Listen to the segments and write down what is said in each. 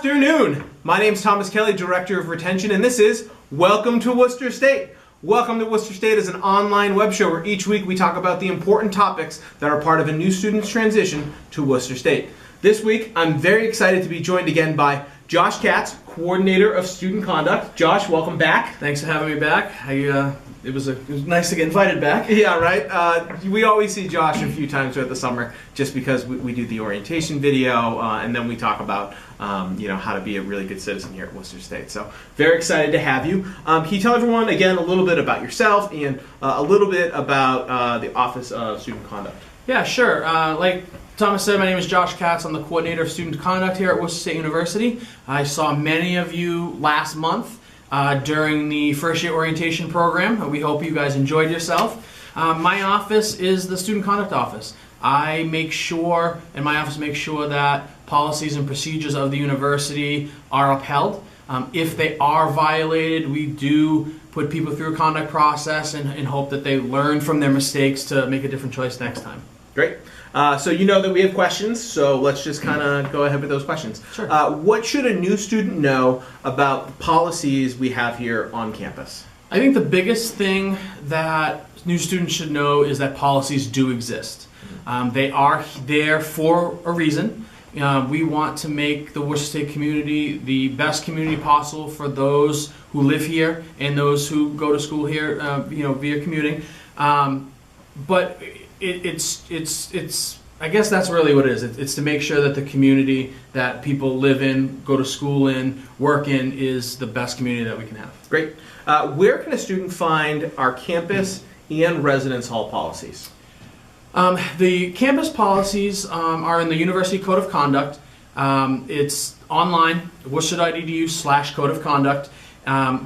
afternoon. My name is Thomas Kelly, Director of Retention, and this is Welcome to Worcester State. Welcome to Worcester State is an online web show where each week we talk about the important topics that are part of a new student's transition to Worcester State. This week, I'm very excited to be joined again by Josh Katz, Coordinator of Student Conduct. Josh, welcome back. Thanks for having me back. It was nice to get invited back. Yeah, right. We always see Josh a few times throughout the summer just because we do the orientation video and then we talk about how to be a really good citizen here at Worcester State. So very excited to have you. Can you tell everyone again a little bit about yourself and a little bit about the Office of Student Conduct? Yeah, sure. Like Thomas said, my name is Josh Katz. I'm the Coordinator of Student Conduct here at Worcester State University. I saw many of you last month during the first year orientation program. We hope you guys enjoyed yourself. My office is the Student Conduct Office. I make sure, and my office makes sure that policies and procedures of the university are upheld. If they are violated, we do put people through a conduct process and hope that they learn from their mistakes to make a different choice next time. Great. So you know that we have questions, so let's just kind of go ahead with those questions. Sure. What should a new student know about the policies we have here on campus? I think the biggest thing that new students should know is that policies do exist. They are there for a reason. We want to make the Worcester State community the best community possible for those who live here and those who go to school here, via commuting. But it's I guess that's really what it is. It's to make sure that the community that people live in, go to school in, work in is the best community that we can have. Great. Where can a student find our campus and residence hall policies? The campus policies are in the University Code of Conduct. It's online, worcester.edu/code of conduct.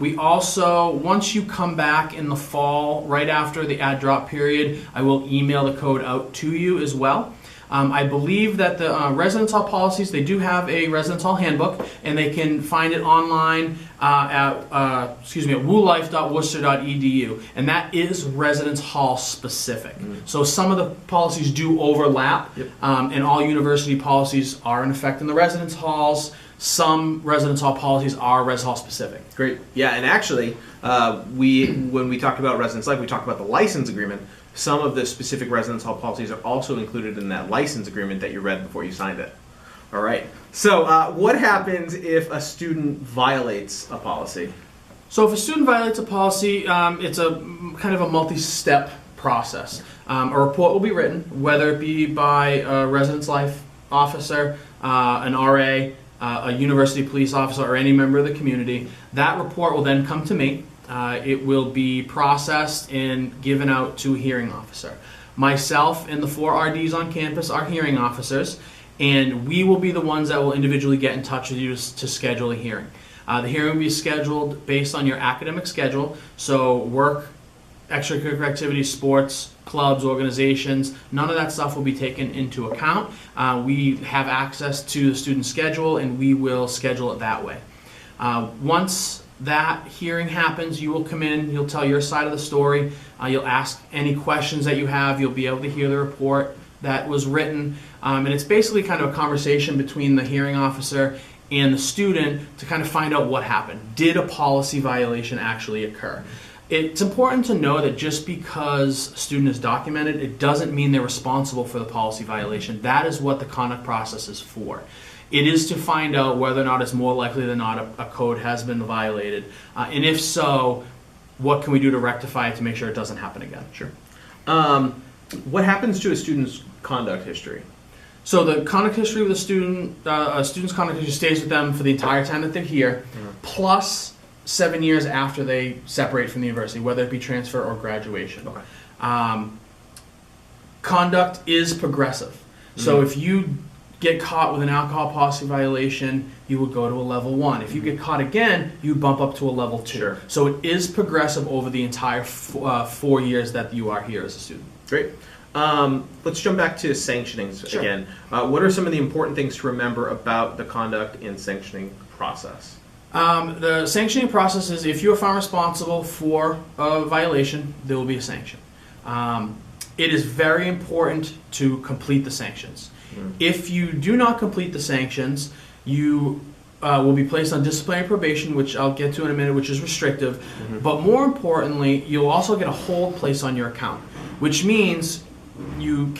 We also, once you come back in the fall, right after the ad drop period, I will email the code out to you as well. I believe that the residence hall policies, they do have a residence hall handbook, and they can find it online at woolife.worcester.edu, and that is residence hall specific. So some of the policies do overlap, and all university policies are in effect in the residence halls. Some residence hall policies are res hall specific. Great. Yeah, and actually, when we talked about residence life, we talked about the license agreement. Some of the specific residence hall policies are also included in that license agreement that you read before you signed it. All right. So what happens if a student violates a policy? So if a student violates a policy, it's a kind of a multi-step process. A report will be written, whether it be by a residence life officer, an RA, a university police officer, or any member of the community. That report will then come to me. It will be processed and given out to a hearing officer. Myself and the 4 RDs on campus are hearing officers, and we will be the ones that will individually get in touch with you to schedule a hearing. The hearing will be scheduled based on your academic schedule, so work, extracurricular activities, sports, clubs, organizations, none of that stuff will be taken into account. We have access to the student schedule, and we will schedule it that way. Once that hearing happens, you will come in, you'll tell your side of the story, you'll ask any questions that you have, you'll be able to hear the report that was written, and it's basically kind of a conversation between the hearing officer and the student to kind of find out what happened. Did a policy violation actually occur? It's important to know that just because a student is documented, it doesn't mean they're responsible for the policy violation. That is what the conduct process is for. It is to find out whether or not it's more likely than not a code has been violated. And if so, what can we do to rectify it to make sure it doesn't happen again? Sure. What happens to a student's conduct history? So the conduct history of the student, a student's conduct history stays with them for the entire time that they're here, plus 7 years after they separate from the university, whether it be transfer or graduation. Okay. Conduct is progressive. So if you get caught with an alcohol policy violation, you would go to a level 1. If you get caught again, you bump up to a level 2. Sure. So it is progressive over the entire 4 years that you are here as a student. Great. Let's jump back to sanctioning again. What are some of the important things to remember about the conduct and sanctioning process? The sanctioning process is if you are found responsible for a violation, there will be a sanction. It is very important to complete the sanctions. If you do not complete the sanctions, you will be placed on disciplinary probation, which I'll get to in a minute, which is restrictive. But more importantly, you'll also get a hold placed on your account, which means you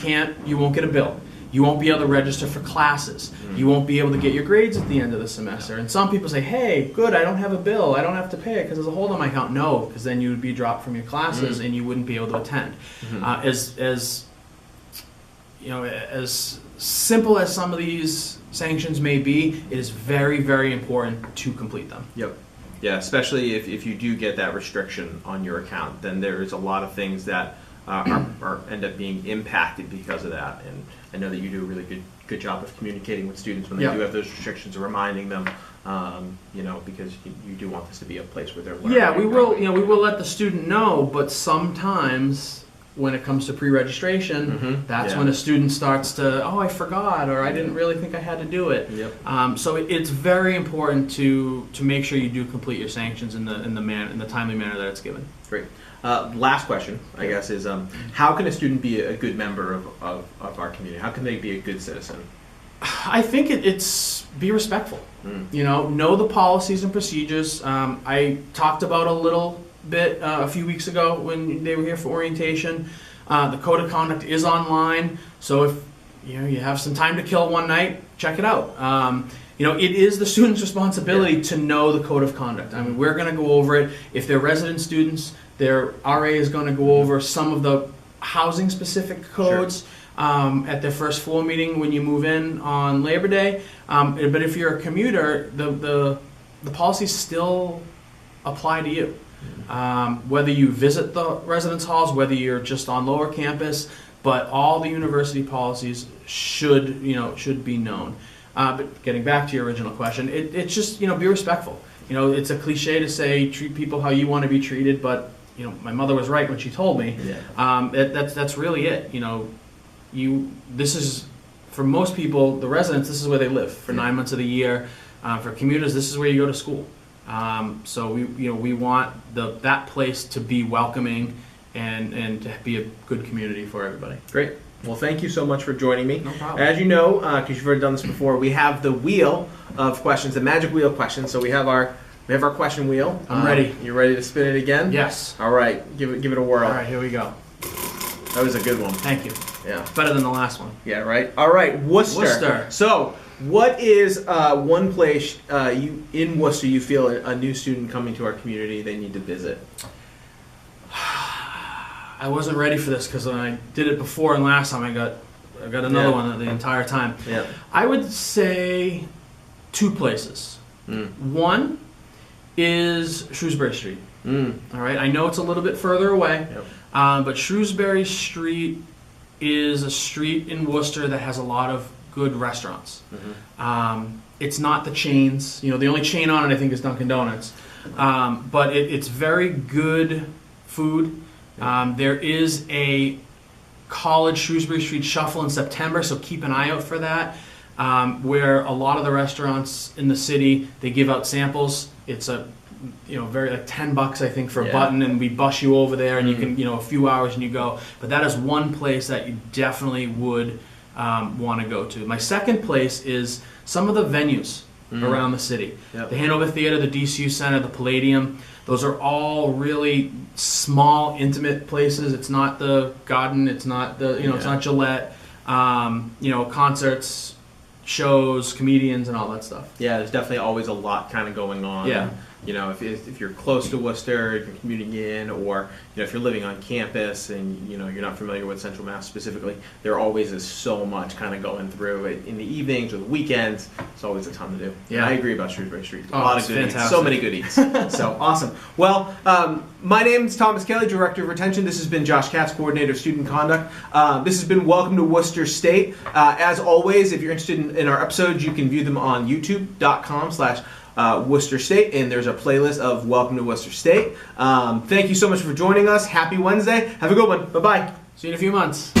won't get a bill. You won't be able to register for classes. You won't be able to get your grades at the end of the semester. And some people say, hey, good, I don't have a bill. I don't have to pay it because there's a hold on my account. No, because then you would be dropped from your classes and you wouldn't be able to attend. As simple as some of these sanctions may be, it is very, very important to complete them. Yep. Yeah, especially if you do get that restriction on your account, then there's a lot of things that end up being impacted because of that. And I know that you do a really good job of communicating with students when they do have those restrictions, and reminding them, because you do want this to be a place where they're learning. Yeah, we will let the student know, but sometimes when it comes to pre-registration, that's when a student starts to, oh, I forgot, or I didn't really think I had to do it. Yep. So it's very important to make sure you do complete your sanctions in the timely manner that it's given. Great. Last question, I guess, is how can a student be a good member of our community? How can they be a good citizen? I think it's be respectful. Know the policies and procedures. I talked about a little bit a few weeks ago when they were here for orientation. The code of conduct is online, so if you have some time to kill one night, check it out. It is the student's responsibility to know the code of conduct. I mean, we're going to go over it. If they're resident students, their RA is going to go over some of the housing-specific codes at their first floor meeting when you move in on Labor Day. But if you're a commuter, the policies still apply to you. Whether you visit the residence halls, whether you're just on lower campus, but all the university policies should be known. But getting back to your original question, it's just be respectful. It's a cliche to say treat people how you want to be treated, but my mother was right when she told me. That's really it. This is, for most people, the residents, this is where they live for 9 months of the year. For commuters, this is where you go to school. So we want that place to be welcoming and to be a good community for everybody. Great. Well, thank you so much for joining me. No problem. As you know, because you've already done this before, we have the wheel of questions, the magic wheel of questions. So we have our question wheel. I'm ready. You ready to spin it again? Yes. All right. Give it a whirl. All right, here we go. That was a good one. Thank you. Yeah. Better than the last one. Yeah. Right. All right. Worcester. So, what is one place in Worcester you feel a new student coming to our community they need to visit? I wasn't ready for this because when I did it before and last time I got another one the entire time. Yeah. I would say 2 places. One is Shrewsbury Street. All right. I know it's a little bit further away, but Shrewsbury Street is a street in Worcester that has a lot of good restaurants. It's not the chains. The only chain on it I think is Dunkin' Donuts, but it's very good food. There is a college Shrewsbury Street shuffle in September, so keep an eye out for that. Where a lot of the restaurants in the city, they give out samples. It's a very like $10 I think for a button, and we bus you over there, and you can a few hours and you go. But that is one place that you definitely would want to go to. My second place is some of the venues around the city. The Hanover Theater, the DCU Center, the Palladium. Those are all really small, intimate places. It's not the Garden. It's not it's not Gillette. Concerts, shows, comedians, and all that stuff. Yeah, there's definitely always a lot kind of going on. Yeah. If you're close to Worcester, if you're commuting in, or if you're living on campus and you're not familiar with Central Mass specifically, there always is so much kind of going through it in the evenings or the weekends. It's always a ton to do. Yeah, and I agree about Shrewsbury Street. A lot lot of of good fantastic. eats. So many good eats. So awesome. Well, my name is Thomas Kelly, Director of Retention. This has been Josh Katz, Coordinator of Student Conduct. This has been Welcome to Worcester State. As always, if you're interested in our episodes, you can view them on youtube.com/Worcester State, and there's a playlist of Welcome to Worcester State. Thank you so much for joining us. Happy Wednesday. Have a good one. Bye-bye. See you in a few months.